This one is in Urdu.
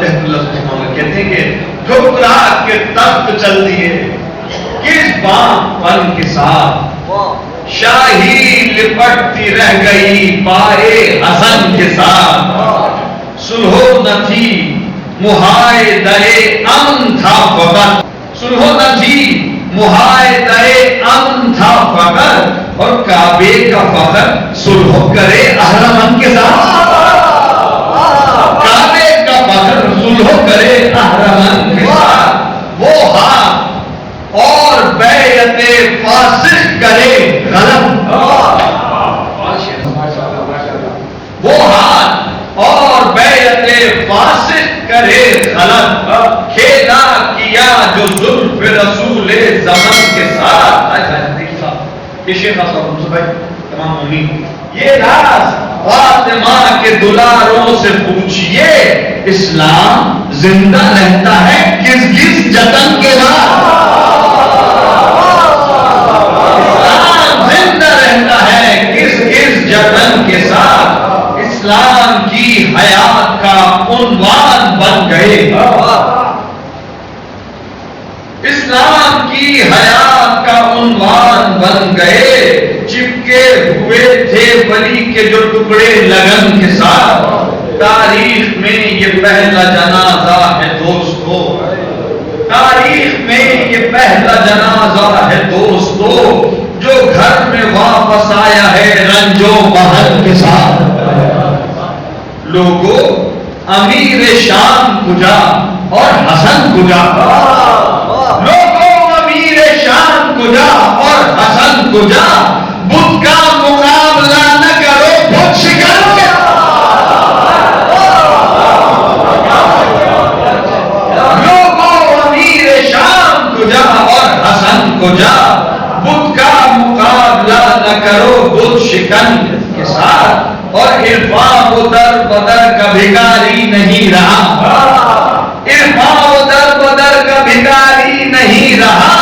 تحت اللہ کہتے ہیں کہ ٹھکرا کے تخت چل دیے کس بام پن کے ساتھ شاہی لپٹتی رہ گئی پائے حسن کے ساتھ سلو نہ تھی معاہدۂ امن تھا فقط سلو نہ تھی معاہدۂ امن تھا فقط اور کعبے کا فخر سلو کرے اہرمن کے ساتھ کعبے کا فخر سلو کرے اہرمن کے ساتھ وہ ہاتھ اور بیعت فاسق کرے غلط وہ ہاتھ اور بیعت فاسق کرے غلط کھیلا کیا جو زلف رسول زمن کے ساتھ تمام امید یہ راز فاطمہ کے دلاروں سے پوچھئے اسلام زندہ رہتا ہے کس کس جتن کے بعد جتن کے ساتھ اسلام کی حیات کا عنوان بن گئے اسلام کی حیات کا عنوان بن گئے چپکے ہوئے تھے ولی کے جو ٹکڑے لگن کے ساتھ تاریخ میں یہ پہلا جنازہ ہے دوستو تاریخ میں یہ پہلا جنازہ ہے دوستو جو گھر میں واپس آیا ہے رنجو بہن کے ساتھ لوگوں امیر شام کجا اور حسن کجا لوگوں امیر شام کجا اور حسن کجا بدھ کا مقابلہ نہ کرو بدھ شکن لوگوں امیر شام کجا اور حسن کجا بدھ کا مقابلہ نہ کرو بدھ شکن کے ساتھ اور عرفان و در بدر کا بھکاری نہیں رہا عرفان و در بدر کا بھکاری نہیں رہا